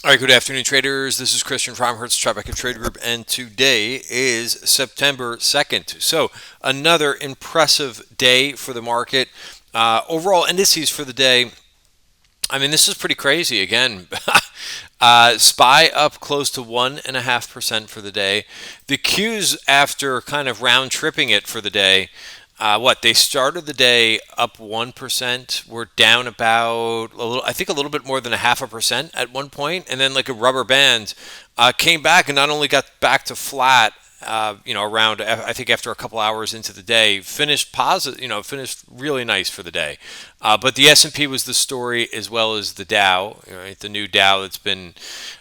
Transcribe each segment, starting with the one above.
All right, good afternoon, traders. This is Christian from Hertz Tribeca Trade Group, and today is September 2nd. So, another impressive day for the market. Overall indices for the day, I mean, this is pretty crazy. Again, SPY up close to 1.5% for the day. The Qs, after kind of round tripping it for the day, they started the day up 1%. We're down about I think a little bit more than a 0.5% at one point, and then like a rubber band came back and not only got back to flat. Around I think after a couple hours into the day, finished positive. Finished really nice for the day. But the S&P was the story as well as the Dow. Right? The new Dow that's been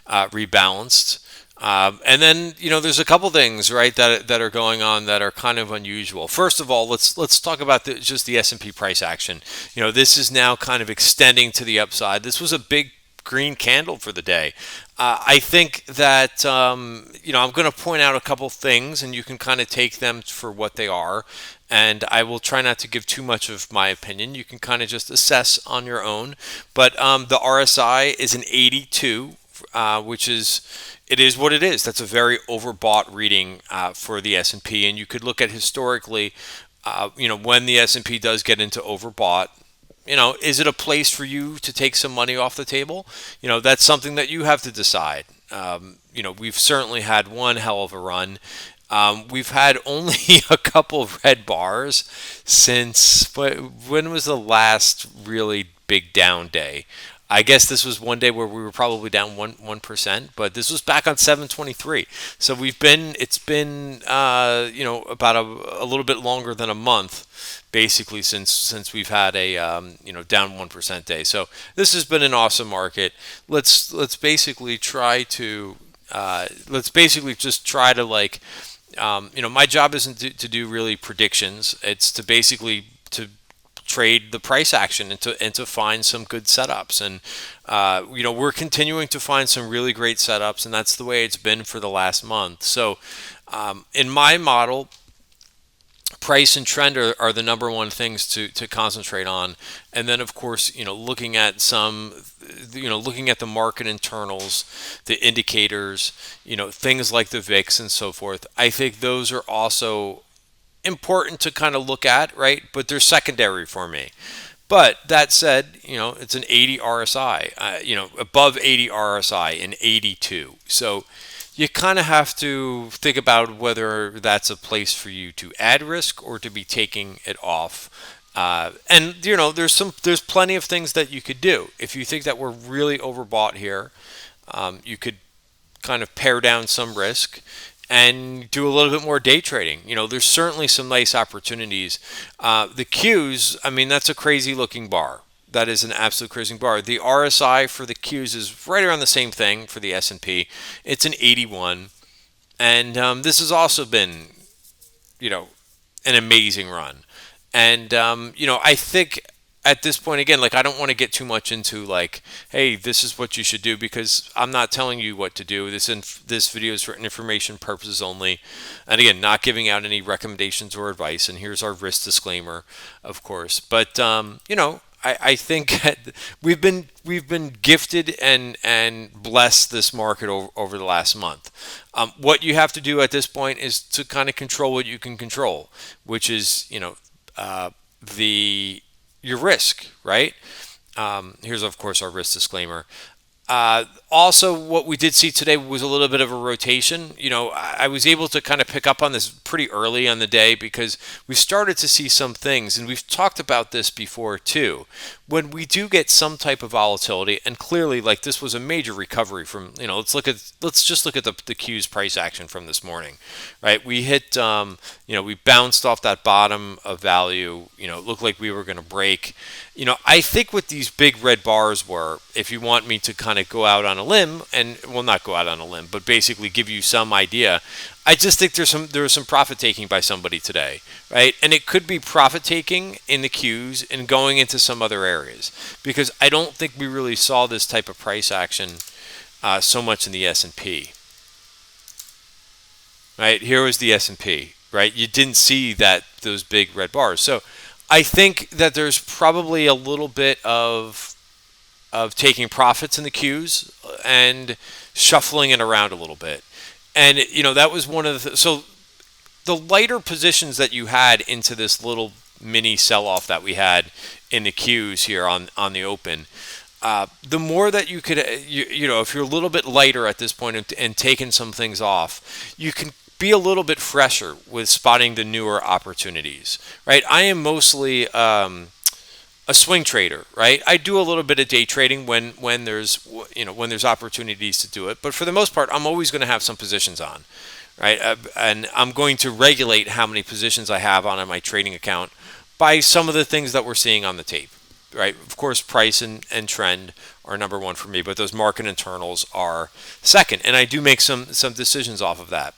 rebalanced. And then there's a couple things right that are going on that are kind of unusual. First of all, let's talk about just the S&P price action. This is now kind of extending to the upside. This was a big green candle for the day. I think that I'm going to point out a couple things, and you can kind of take them for what they are. And I will try not to give too much of my opinion. You can kind of just assess on your own. But the RSI is an 82, which is it is what it is. That's a very overbought reading for the S&P, and you could look at historically, when the S&P does get into overbought. Is it a place for you to take some money off the table? That's something that you have to decide. We've certainly had one hell of a run. We've had only a couple of red bars since, but when was the last really big down day? I guess this was one day where we were probably down 1%, but this was back on 723. So it's been about a little bit longer than a month, basically since we've had a down 1% day. So this has been an awesome market. Let's basically try to just try to my job isn't to do really predictions. It's to basically to trade the price action and to find some good setups. And we're continuing to find some really great setups, and that's the way it's been for the last month. So in my model, price and trend are the number one things to concentrate on. And then of course, looking at the market internals, the indicators, things like the VIX and so forth. I think those are also important to kind of look at, right? But they're secondary for me. But that said, it's an 80 RSI, above 80 RSI, an 82. So you kind of have to think about whether that's a place for you to add risk or to be taking it off. And there's plenty of things that you could do. If you think that we're really overbought here, you could kind of pare down some risk and do a little bit more day trading. There's certainly some nice opportunities. The Qs, I mean, that's a crazy looking bar. That is an absolute crazy bar. The RSI for the Qs is right around the same thing for the S&P. It's an 81. And this has also been, an amazing run. And, I think at this point, again, I don't want to get too much into hey, this is what you should do, because I'm not telling you what to do. This video is for information purposes only, and again, not giving out any recommendations or advice. And here's our risk disclaimer, of course. But I think that we've been gifted and blessed this market over the last month. What you have to do at this point is to kind of control what you can control, which is your risk, right? Here's, of course, our risk disclaimer. Also, what we did see today was a little bit of a rotation. I was able to kind of pick up on this pretty early on the day because we started to see some things, and we've talked about this before too. When we do get some type of volatility, and clearly, this was a major recovery from, let's just look at the Q's price action from this morning, right? We hit, we bounced off that bottom of value. It looked like we were going to break. I think what these big red bars were, if you want me to kind of go out on a limb, and well, not go out on a limb, but basically give you some idea, I just think there was some profit taking by somebody today, right? And it could be profit taking in the Qs and going into some other areas, because I don't think we really saw this type of price action so much in the S&P. Right, here was the S&P, right? You didn't see those big red bars. So I think that there's probably a little bit of of taking profits in the Qs and shuffling it around a little bit. And that was one of so the lighter positions that you had into this little mini sell-off that we had in the Qs here on the open. The more that you could, if you're a little bit lighter at this point and taking some things off, you can be a little bit fresher with spotting the newer opportunities, right? I am mostly a swing trader, right? I do a little bit of day trading when there's opportunities to do it, but for the most part, I'm always going to have some positions on, right? And I'm going to regulate how many positions I have on my trading account by some of the things that we're seeing on the tape, right? Of course, price and trend are number one for me, but those market internals are second, and I do make some decisions off of that.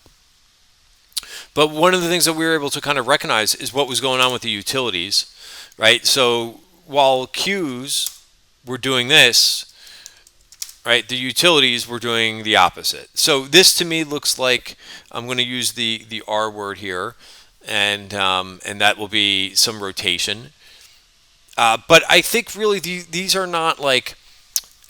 But one of the things that we were able to kind of recognize is what was going on with the utilities, right? So while Qs were doing this, right, the utilities were doing the opposite. So this to me looks like, I'm going to use the R word here, and that will be some rotation. But I think really these are not like,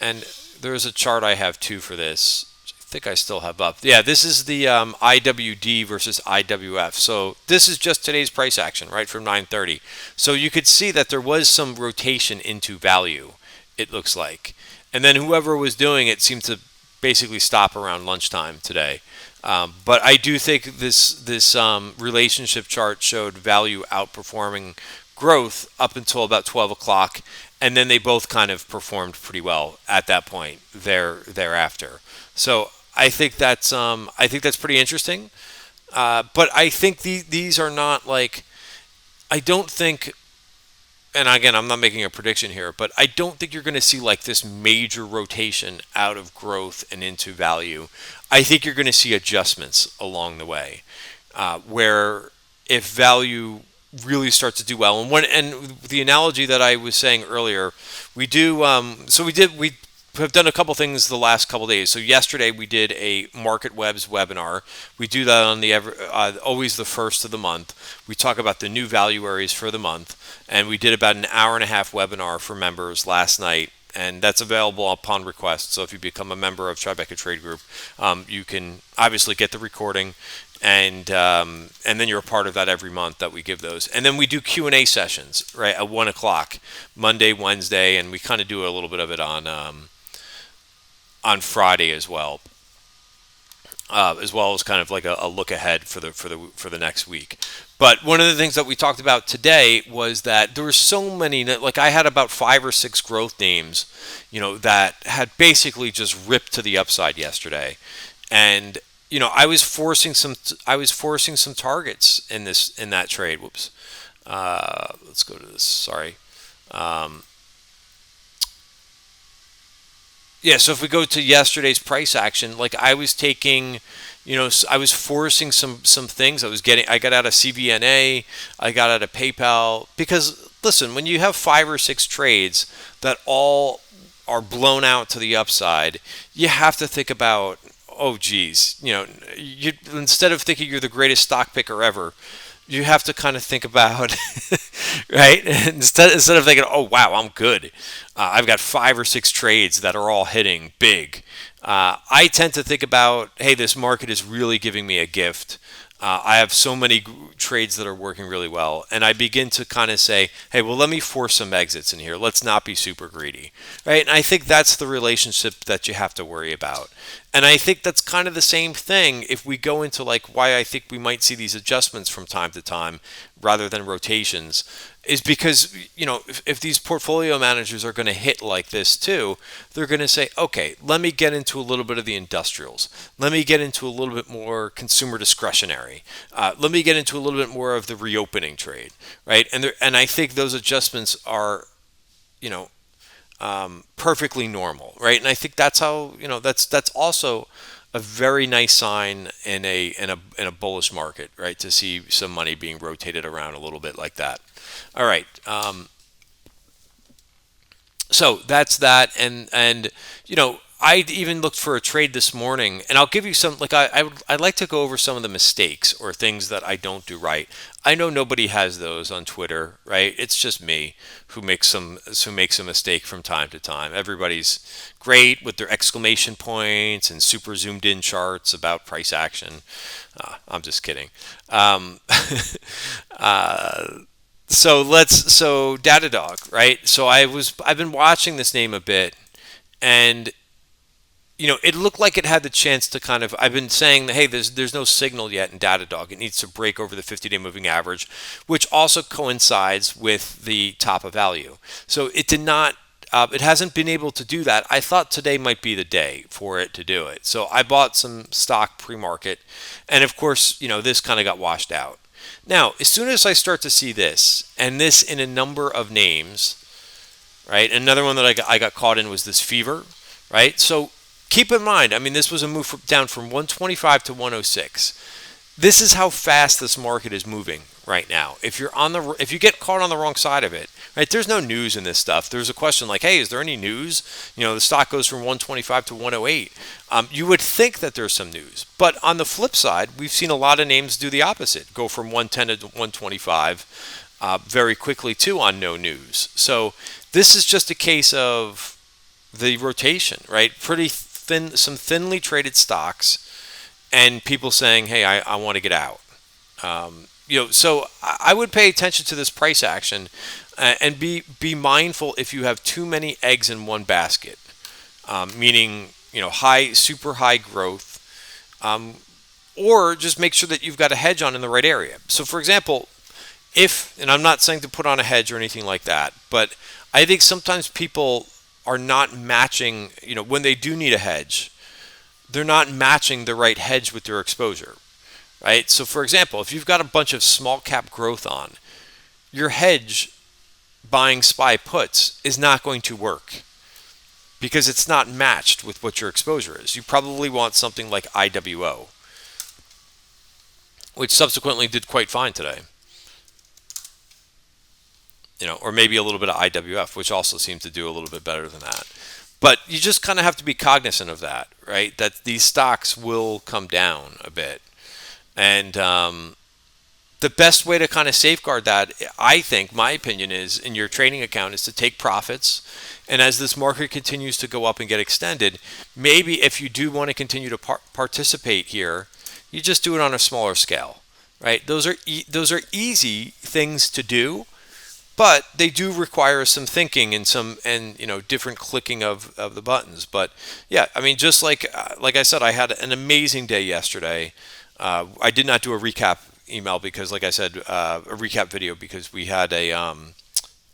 and there's a chart I have too for this. I think I still have up. Yeah, this is the IWD versus IWF. So this is just today's price action, right, from 9:30. So you could see that there was some rotation into value, it looks like. And then whoever was doing it seemed to basically stop around lunchtime today. But I do think this relationship chart showed value outperforming growth up until about 12 o'clock, and then they both kind of performed pretty well at that point thereafter. So I think that's pretty interesting. But I think these are not like, I don't think, and again, I'm not making a prediction here, but I don't think you're going to see like this major rotation out of growth and into value. I think you're going to see adjustments along the way, where if value really starts to do well, and the analogy that I was saying earlier, we do. We have done a couple things the last couple days. So yesterday we did a Market Webs webinar. We do that on always the first of the month. We talk about the new value areas for the month, and we did about an hour and a half webinar for members last night, and that's available upon request. So if you become a member of Tribeca Trade Group, you can obviously get the recording, and then you're a part of that every month that we give those. And then we do Q&A sessions, right, at 1 o'clock, Monday, Wednesday, and we kind of do a little bit of it on Friday as well as kind of like a look ahead for the next week. But one of the things that we talked about today was that there were so many, like I had about 5 or 6 growth names, that had basically just ripped to the upside yesterday, and I was forcing some targets in that trade. Whoops. Let's go to this. Sorry. Yeah, so if we go to yesterday's price action, like I was taking, I was forcing some things. I got out of CVNA, I got out of PayPal, because listen, when you have 5 or 6 trades that all are blown out to the upside, you have to think about, oh geez, instead of thinking you're the greatest stock picker ever, you have to kind of think about, right? Instead of thinking, oh wow, I'm good. I've got 5 or 6 trades that are all hitting big. I tend to think about, hey, this market is really giving me a gift. I have so many trades that are working really well, and I begin to kind of say, hey, well, let me force some exits in here. Let's not be super greedy, right? And I think that's the relationship that you have to worry about. And I think that's kind of the same thing if we go into like why I think we might see these adjustments from time to time rather than rotations, is because, if these portfolio managers are going to hit like this too, they're going to say, okay, let me get into a little bit of the industrials. Let me get into a little bit more consumer discretionary. Let me get into a little bit more of the reopening trade, right? And I think those adjustments are, perfectly normal, right? And I think that's how, that's also a very nice sign in a bullish market, right? To see some money being rotated around a little bit like that. All right. So that's that, and I even looked for a trade this morning, and I'll give you some. Like I'd like to go over some of the mistakes or things that I don't do right. I know nobody has those on Twitter, right? It's just me who makes a mistake from time to time. Everybody's great with their exclamation points and super zoomed in charts about price action. I'm just kidding. Um, so Datadog, right? So I've been watching this name a bit, and it looked like it had the chance to kind of. I've been saying, hey, there's no signal yet in Datadog. It needs to break over the 50-day moving average, which also coincides with the top of value. So it did not. It hasn't been able to do that. I thought today might be the day for it to do it. So I bought some stock pre-market, and of course, this kind of got washed out. Now, as soon as I start to see this, and this in a number of names, right? Another one that I got caught in was this fever, right? So keep in mind, I mean, this was a move down from 125 to 106. This is how fast this market is moving right now. If you get caught on the wrong side of it, right? There's no news in this stuff. There's a question like, hey, is there any news? The stock goes from 125 to 108. You would think that there's some news, but on the flip side, we've seen a lot of names do the opposite, go from 110 to 125 very quickly too on no news. So this is just a case of the rotation, right? Pretty thin, some thinly traded stocks, and people saying, "Hey, I want to get out." So I would pay attention to this price action, and be mindful if you have too many eggs in one basket, meaning super high growth, or just make sure that you've got a hedge on in the right area. So, for example, and I'm not saying to put on a hedge or anything like that, but I think sometimes people are not matching, when they do need a hedge, they're not matching the right hedge with their exposure, right? So for example, if you've got a bunch of small cap growth on, your hedge buying SPY puts is not going to work because it's not matched with what your exposure is. You probably want something like IWO, which subsequently did quite fine today. Or maybe a little bit of IWF, which also seems to do a little bit better than that. But you just kind of have to be cognizant of that, right? That these stocks will come down a bit. And the best way to kind of safeguard that, I think, my opinion is, in your trading account, is to take profits. And as this market continues to go up and get extended, maybe if you do want to continue to participate here, you just do it on a smaller scale, right? Those are easy things to do. But they do require some thinking and different clicking of the buttons. But yeah, I mean, just like I said, I had an amazing day yesterday. I did not do a recap email because, like I said, a recap video because we had a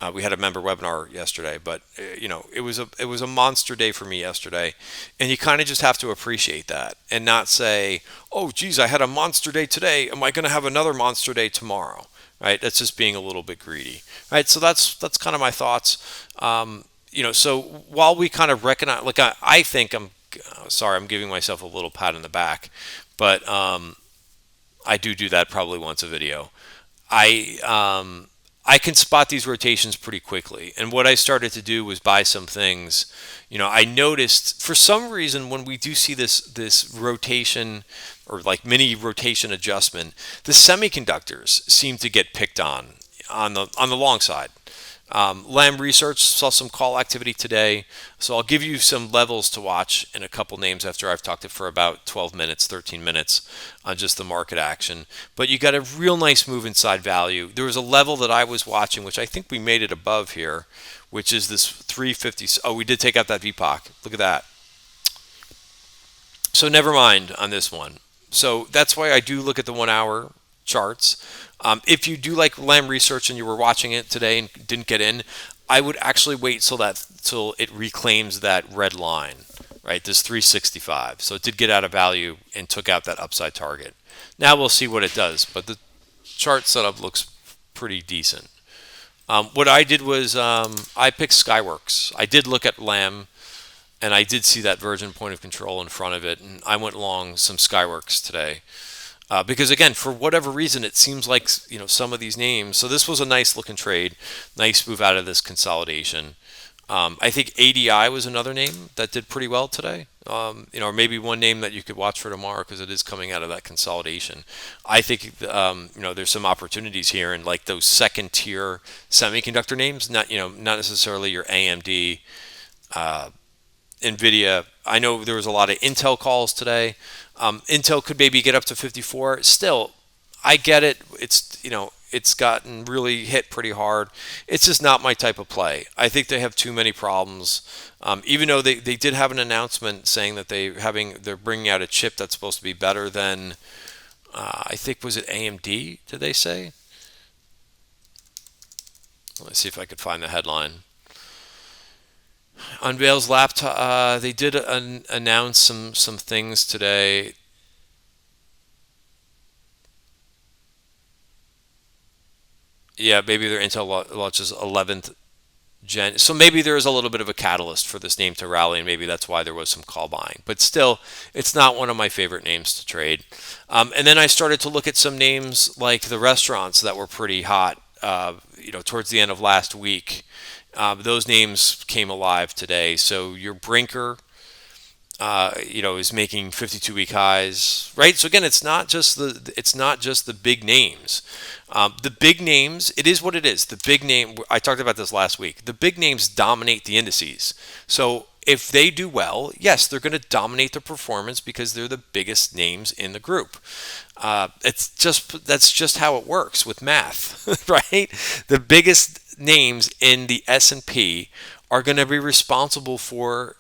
member webinar yesterday. But it was a monster day for me yesterday, and you kind of just have to appreciate that and not say, oh, geez, I had a monster day today. Am I going to have another monster day tomorrow? Right, that's just being a little bit greedy. Right, so that's kind of my thoughts. So while we kind of recognize, like I think I'm giving myself a little pat on the back, but I do that probably once a video. I can spot these rotations pretty quickly, and what I started to do was buy some things. I noticed for some reason when we do see this rotation, or like mini rotation adjustment, the semiconductors seem to get picked on the long side. Lam Research saw some call activity today, so I'll give you some levels to watch in a couple names after I've talked it for about 12 minutes, 13 minutes on just the market action. But you got a real nice move inside value. There was a level that I was watching, which I think we made it above here, which is this 350. Oh, we did take out that VPOC. Look at that. So never mind on this one. So that's why I do look at the 1 hour charts. If you do like Lam Research and you were watching it today and didn't get in, I would actually wait till it reclaims that red line, right? This 365. So it did get out of value and took out that upside target. Now we'll see what it does, but the chart setup looks pretty decent. What I did was I picked Skyworks. I did look at Lam, and I did see that Virgin point of control in front of it, and I went long some Skyworks today. Because again, for whatever reason, it seems like some of these names. So this was a nice looking trade, nice move out of this consolidation. I think ADI was another name that did pretty well today. Or maybe one name that you could watch for tomorrow because it is coming out of that consolidation. I think there's some opportunities here in like those second tier semiconductor names, not necessarily your AMD, Nvidia. I know there was a lot of Intel calls today. Intel could maybe get up to 54. Still, I get it. It's gotten really hit pretty hard. It's just not my type of play. I think they have too many problems. Even though they did have an announcement saying that they're bringing out a chip that's supposed to be better than I think was it AMD? Did they say? Let's see if I could find the headline. Unveils laptop. They did announce some things today. Yeah, maybe their Intel launches 11th gen. So maybe there is a little bit of a catalyst for this name to rally, and maybe that's why there was some call buying. But still, it's not one of my favorite names to trade. And then I started to look at some names like the restaurants that were pretty hot. Towards the end of last week, those names came alive today. So your Brinker, is making 52-week highs, right? So again, it's not just the big names. The big names, it is what it is. The big name, I talked about this last week. The big names dominate the indices. So if they do well, yes, they're going to dominate the performance because they're the biggest names in the group. That's just how it works with math, right? The biggest names in the S&P are going to be responsible for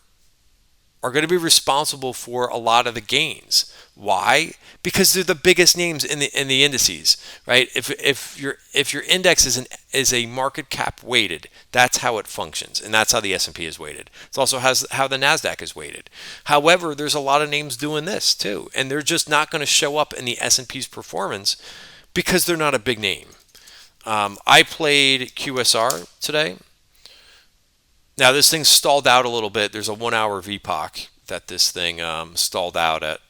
a lot of the gains. Why? Because they're the biggest names in the indices, right? If your index is a market cap weighted, that's how it functions, and that's how the S&P is weighted. It's also how the Nasdaq is weighted. However, there's a lot of names doing this too, and they're just not going to show up in the S&P's performance because they're not a big name. I played QSR today. Now this thing stalled out a little bit. There's a 1 hour VPOC that this thing stalled out at,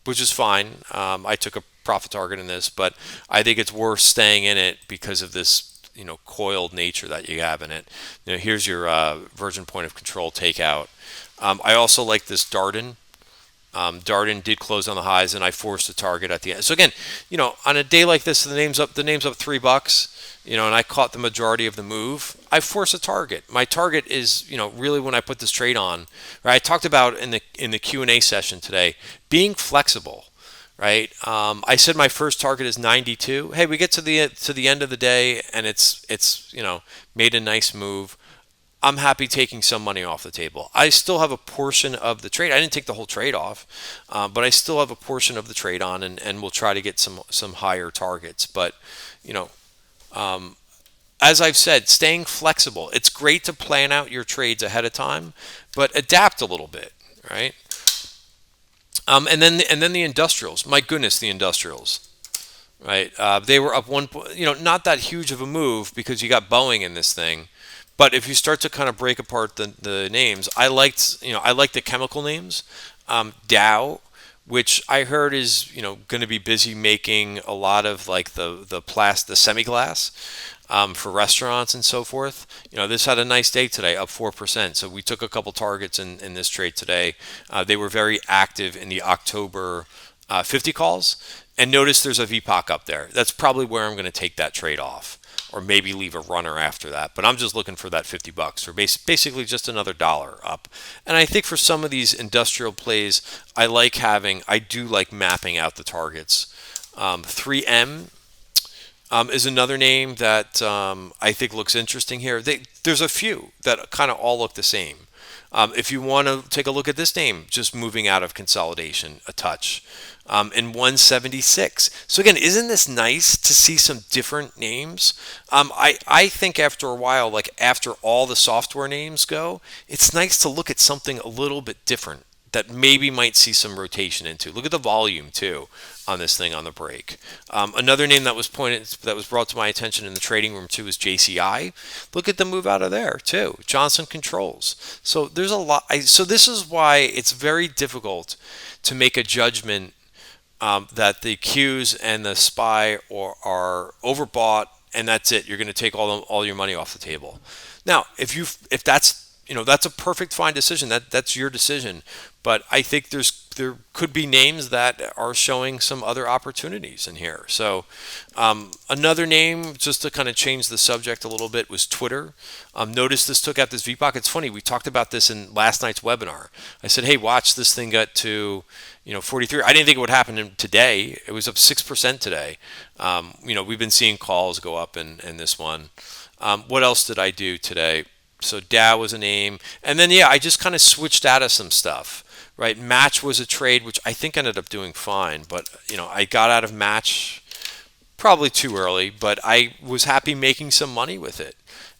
which is fine. I took a profit target in this, but I think it's worth staying in it because of this, coiled nature that you have in it. Here's your Virgin point of control takeout. I also like this Darden. Darden did close on the highs, and I forced a target at the end. So again, on a day like this, the name's up $3. And I caught the majority of the move. I force a target. My target is, really when I put this trade on. Right? I talked about in the Q&A session today being flexible. Right? I said my first target is 92. Hey, we get to the end of the day, and it's made a nice move. I'm happy taking some money off the table. I still have a portion of the trade. I didn't take the whole trade off, but I still have a portion of the trade on, and we'll try to get some higher targets. But as I've said, staying flexible. It's great to plan out your trades ahead of time, but adapt a little bit, right? And then the industrials. My goodness, the industrials. Right, they were up one. Not that huge of a move because you got Boeing in this thing. But if you start to kind of break apart the names, I liked the chemical names, Dow, which I heard is going to be busy making a lot of like the semi-glass for restaurants and so forth. This had a nice day today, up 4%. So we took a couple targets in this trade today. They were very active in the October 50 calls, and notice there's a VPOC up there. That's probably where I'm going to take that trade off, or maybe leave a runner after that. But I'm just looking for that $50, or basically just another dollar up. And I think for some of these industrial plays, I do like mapping out the targets. 3M is another name that I think looks interesting here. There's a few that kind of all look the same. If you want to take a look at this name, just moving out of consolidation a touch. In 176. So again, isn't this nice to see some different names? I think after a while, like after all the software names go, it's nice to look at something a little bit different that maybe might see some rotation into. Look at the volume too on this thing on the break. Another name that was brought to my attention in the trading room too is JCI. Look at the move out of there too. Johnson Controls. So there's a lot. So this is why it's very difficult to make a judgment that the Qs and the SPY are overbought, and that's it. You're going to take all your money off the table. Now, if that's that's a perfect fine decision. That's your decision. But I think there could be names that are showing some other opportunities in here. So another name, just to kind of change the subject a little bit, was Twitter. Notice this took out this VPOC. It's funny, we talked about this in last night's webinar. I said, hey, watch this thing get to 43. I didn't think it would happen today. It was up 6% today. We've been seeing calls go up in this one. What else did I do today? So Dow was a name. And then, I just kind of switched out of some stuff, right? Match was a trade, which I think ended up doing fine. But, I got out of Match probably too early, but I was happy making some money with it.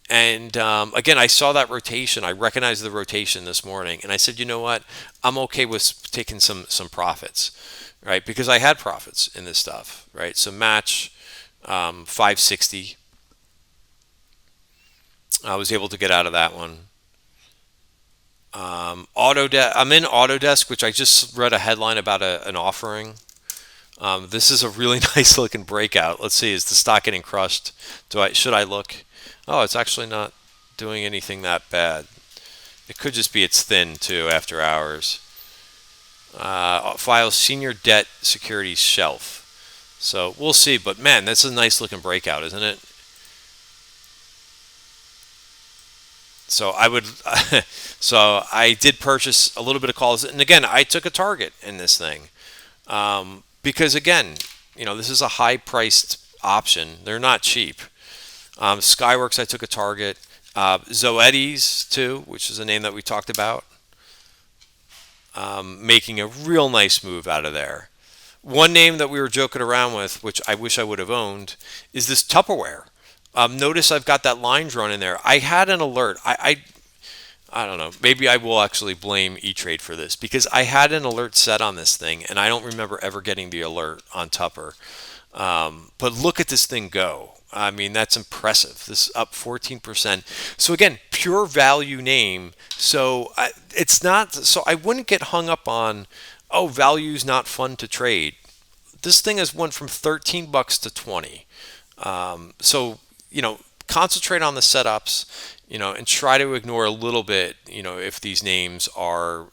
And again, I saw that rotation. I recognized the rotation this morning. And I said, you know what? I'm okay with taking some profits, right? Because I had profits in this stuff, right? So Match, 560. I was able to get out of that one. Autodesk. I'm in Autodesk, which I just read a headline about an offering. This is a really nice looking breakout. Let's see, is the stock getting crushed? Should I look? Oh, it's actually not doing anything that bad. It could just be it's thin too after hours. File senior debt securities shelf. So we'll see. But man, that's a nice looking breakout, isn't it? So so I did purchase a little bit of calls, and again, I took a target in this thing because again, this is a high-priced option. They're not cheap. Skyworks, I took a target. Zoetis too, which is a name that we talked about, making a real nice move out of there. One name that we were joking around with, which I wish I would have owned, is this Tupperware. Notice I've got that line drawn in there. I had an alert. I don't know. Maybe I will actually blame E-Trade for this because I had an alert set on this thing, and I don't remember ever getting the alert on Tupper. But look at this thing go. I mean, that's impressive. This is up 14%. So again, pure value name. So it's not. So I wouldn't get hung up on, oh, value's not fun to trade. This thing has went from $13 to 20. So concentrate on the setups, and try to ignore a little bit, if these names are,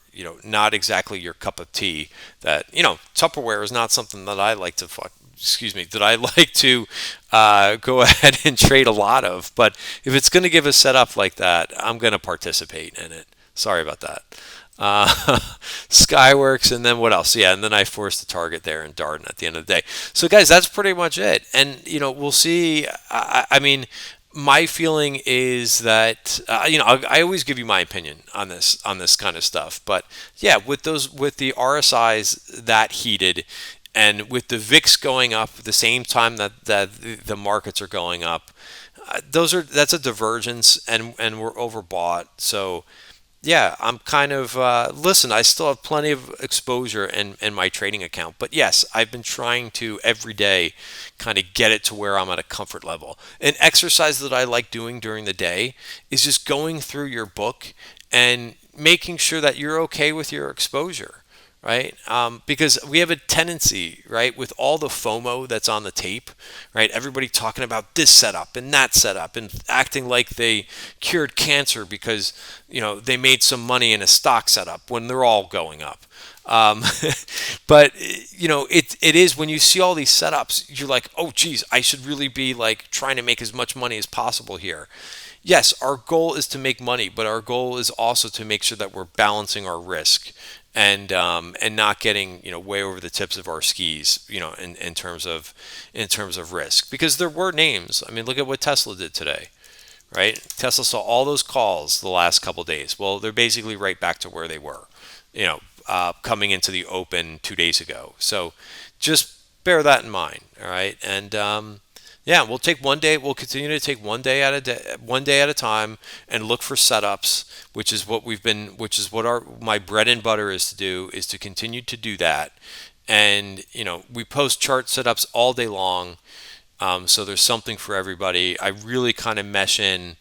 not exactly your cup of tea. That, Tupperware is not something that I like to go ahead and trade a lot of. But if it's going to give a setup like that, I'm going to participate in it. Sorry about that. Skyworks, and then what else? Yeah, and then I forced the target there in Darden at the end of the day. So guys, that's pretty much it. And we'll see. I mean, my feeling is that I always give you my opinion on this kind of stuff. But yeah, with the RSIs that heated, and with the VIX going up at the same time that the markets are going up, that's a divergence, and we're overbought. So yeah, I'm kind of listen. I still have plenty of exposure in my trading account, but yes, I've been trying to every day kind of get it to where I'm at a comfort level. An exercise that I like doing during the day is just going through your book and making sure that you're okay with your exposure, right? Because we have a tendency, right, with all the FOMO that's on the tape, right? Everybody talking about this setup and that setup and acting like they cured cancer because, they made some money in a stock setup when they're all going up. But, it is when you see all these setups, you're like, oh, geez, I should really be like trying to make as much money as possible here. Yes, our goal is to make money, but our goal is also to make sure that we're balancing our risk and not getting way over the tips of our skis in terms of risk, because there were names. I mean, look at what Tesla did today, right? Tesla saw all those calls the last couple of days. Well, they're basically right back to where they were, coming into the open 2 days ago. So just bear that in mind, all right? And yeah, we'll take one day. We'll continue to take one day at a time, and look for setups, which is what my bread and butter is to do, is to continue to do that. And we post chart setups all day long, so there's something for everybody. I really kind of mesh in.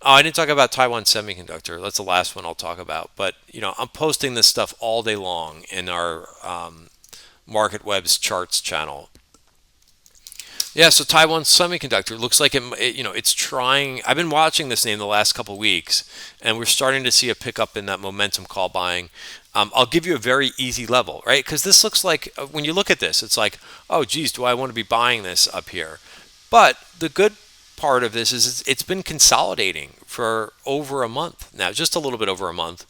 Oh, I didn't talk about Taiwan Semiconductor. That's the last one I'll talk about. But I'm posting this stuff all day long in our Market Web's charts channel. Yeah, so Taiwan Semiconductor looks like it's trying. I've been watching this name the last couple of weeks, and we're starting to see a pickup in that momentum call buying. I'll give you a very easy level, right? Because this looks like when you look at this, it's like, oh, geez, do I want to be buying this up here? But the good part of this is it's been consolidating for over a month now, just a little bit over a month.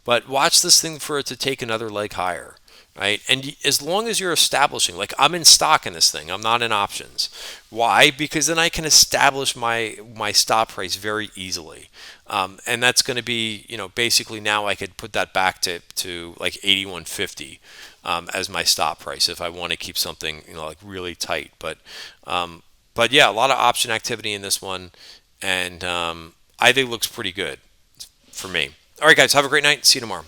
But watch this thing for it to take another leg higher, right? And as long as you're establishing, like I'm in stock in this thing, I'm not in options. Why? Because then I can establish my stop price very easily, and that's going to be, basically now I could put that back to like 81.50 as my stop price if I want to keep something, like really tight. But yeah, a lot of option activity in this one, and I think it looks pretty good for me. All right, guys, have a great night. See you tomorrow.